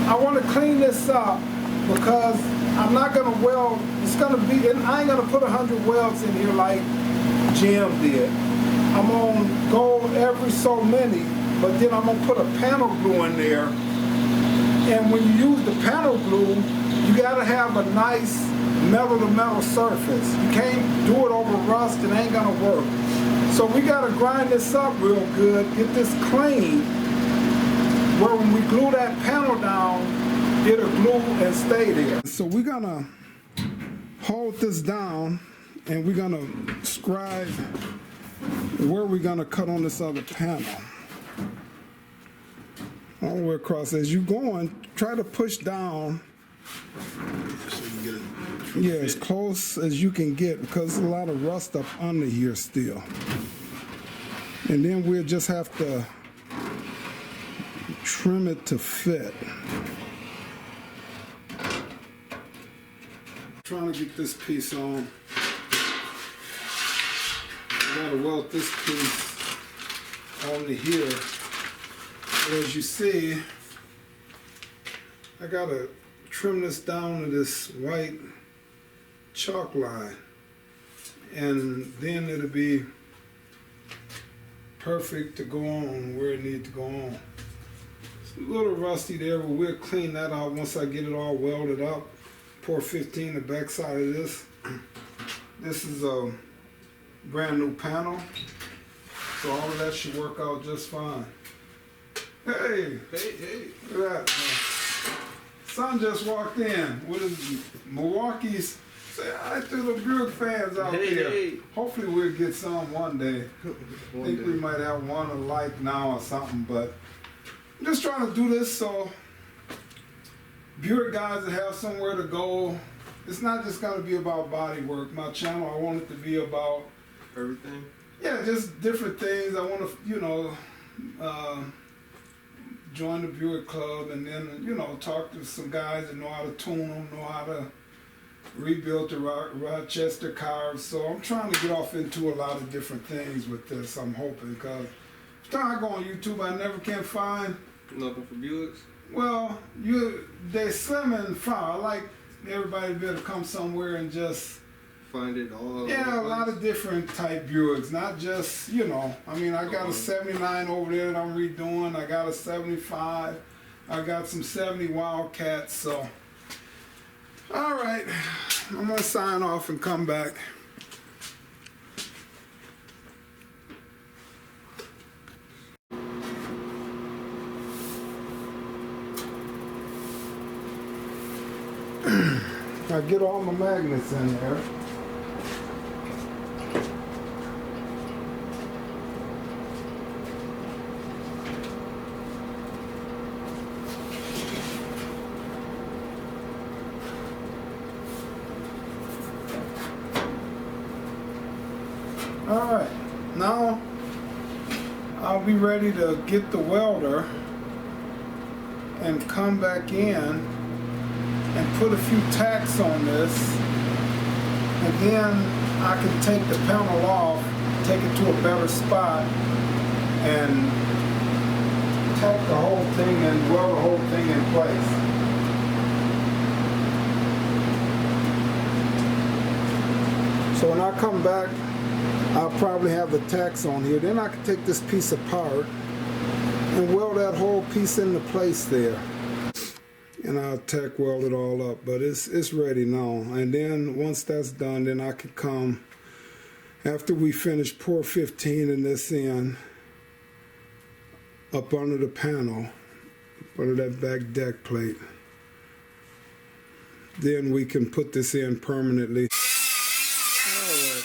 I want to clean this up because I'm not going to weld. It's going to be, I ain't going to put 100 welds in here like Jim did. I'm going to go every so many, but then I'm going to put a panel glue in there. And when you use the panel glue, you got to have a nice metal-to-metal surface. You can't do it over rust, it ain't going to work. So we got to grind this up real good, get this clean, where when we glue that panel down, it'll glue and stay there. So we're gonna hold this down and we're gonna scribe where we're gonna cut on this other panel. All the way across. As you going, try to push down. So you can get it. Yeah, as close as you can get, because there's a lot of rust up under here still. And then we'll just have to trim it to fit. Trying to get this piece on. I gotta weld this piece onto here. But as you see, I gotta trim this down to this white chalk line, and then it'll be perfect to go on where it needs to go on. It's a little rusty there, but we'll clean that out once I get it all welded up. Pt.4, the back side of this. This is a brand new panel, so all of that should work out just fine. Hey, look at that. Son just walked in. What is Milwaukee's? Say hi to the Buick fans out there. Hey. Hopefully we'll get some one day. I think we might have one alike now or something, but I'm just trying to do this so Buick guys that have somewhere to go. It's not just going to be about body work. My channel, I want it to be about Everything? yeah, just different things. I want to, you know, join the Buick Club, and then, you know, talk to some guys that know how to tune them, know how to rebuild the Rochester cars. So I'm trying to get off into a lot of different things with this, I'm hoping, because every time I go on YouTube, I never can find Nothing for Buicks? well, they're slim and far. I like everybody to be able to come somewhere and just Find it all. yeah, a lot of different type Buicks, not just, you know, I mean, I got a 79 over there that I'm redoing. I got a 75. I got some 70 Wildcats. So, all right, I'm gonna sign off and come back. I get all my magnets in there. All right, now I'll be ready to get the welder and come back in and put a few tacks on this, and then I can take the panel off, take it to a better spot, and tack the whole thing and weld the whole thing in place. So when I come back, I'll probably have the tacks on here. Then I can take this piece apart and weld that whole piece into place there. And I'll tack weld it all up, but it's ready now. And then once that's done, then I can come, after we finish Pt.4 in this end, up under the panel, under that back deck plate. Then we can put this in permanently. Alright.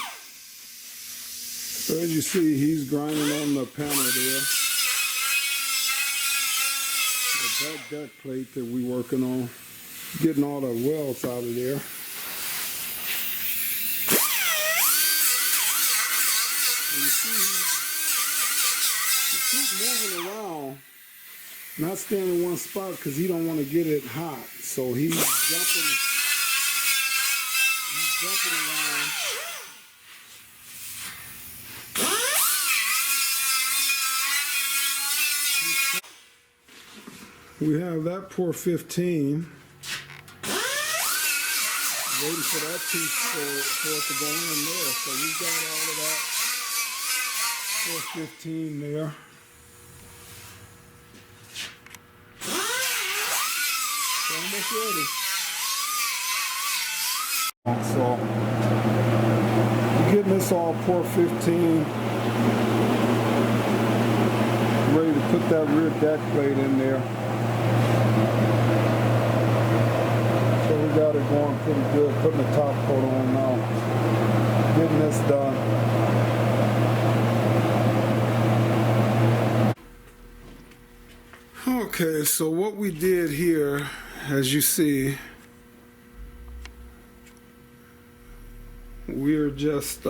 So as you see, he's grinding on the panel there. That deck plate that we're working on, getting all the welds out of there. And you see, he keep moving around Not staying in one spot because he don't want to get it hot. So he's jumping around. We have that pour 15. Waiting for that piece for it to go in there. So we got all of that pour 15 there. So almost ready. So we're getting this all pour 15. Ready to put that rear deck plate in there. So we got it going pretty good, putting the top coat on now. Getting this done. Okay, so what we did here, as you see, we're just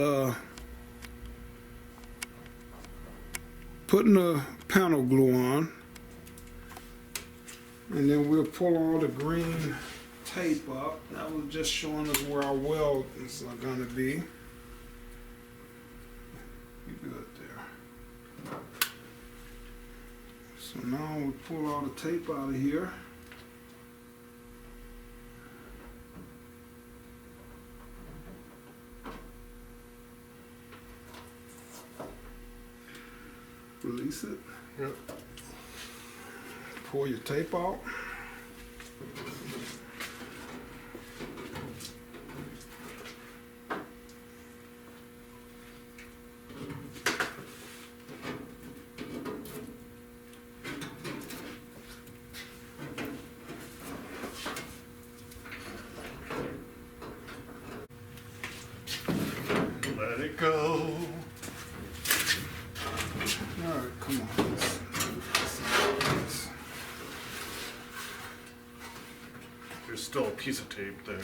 putting the panel glue on, and then we'll pull all the green tape up. That was just showing us where our welds are going to be. You good there. So now we pull all the tape out of here. Release it. Yep. Pull your tape out. Let it go. All right, come on. There's still a piece of tape there.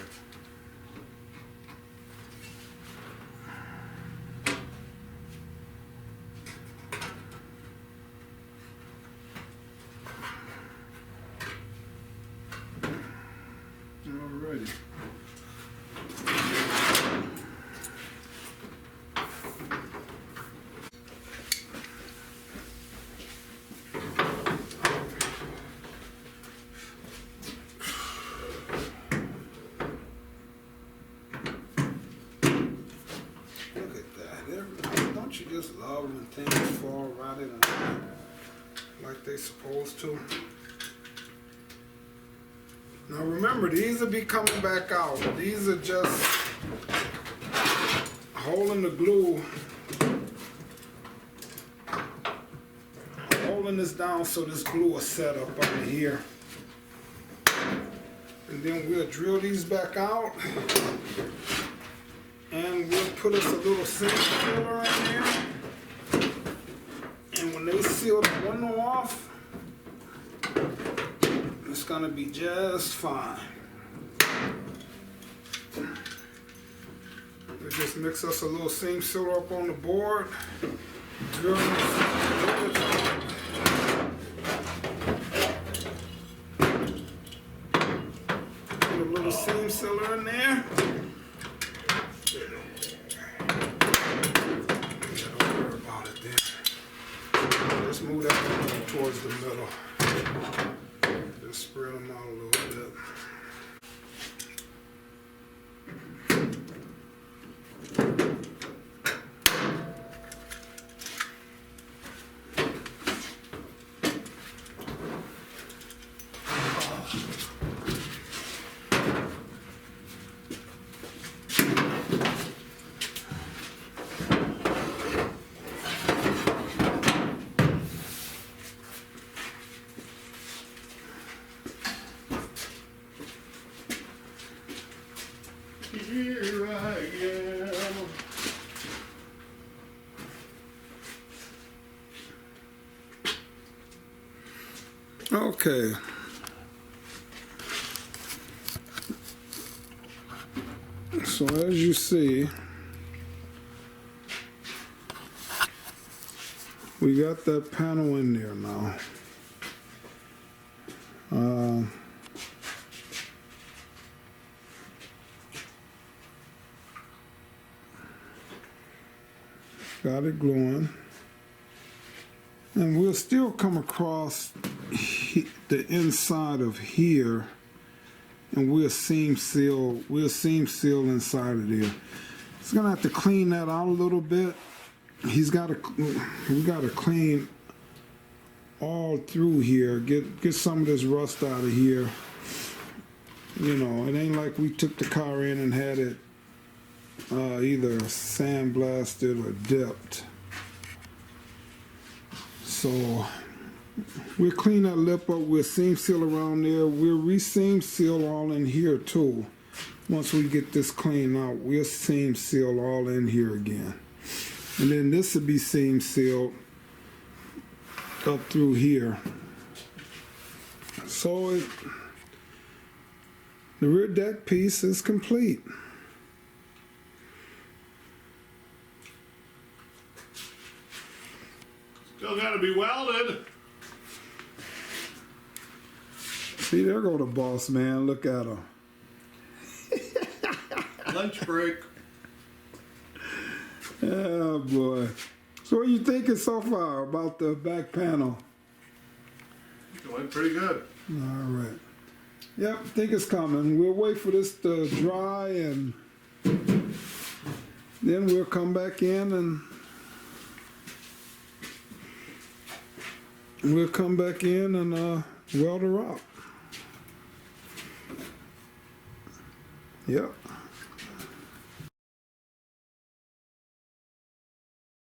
Alrighty. Don't you just love when things fall right in line like they supposed to? Now remember, these will be coming back out. These are just holding the glue, holding this down so this glue will set up under here. And then we'll drill these back out. And we'll put us a little seam sealer in there. And when they seal the window off, it's gonna be just fine. We just mix us a little seam sealer up on the board. Drill it. Put a little seam sealer in there. Let's move that towards the middle. Just spread them out a little bit. Here I am. Okay. So as you see, we got that panel in there now. Got it gluing. And we'll still come across the inside of here, and we'll seam seal inside of there. It's gonna have to clean that out a little bit. We gotta clean all through here, get some of this rust out of here. You know, it ain't like we took the car in and had it either sandblasted or dipped. So we'll clean that lip up, we'll seam seal around there, we'll re-seam seal all in here too. Once we get this cleaned out, we'll seam seal all in here again. And then this will be seam sealed up through here. So the rear deck piece is complete. Still gotta be welded. See, there go the boss man. Look at him. Lunch break. Oh boy. So what are you thinking so far about the back panel? It went pretty good. All right. Yep, think it's coming. We'll wait for this to dry, and then we'll come back in and weld her up. Yep.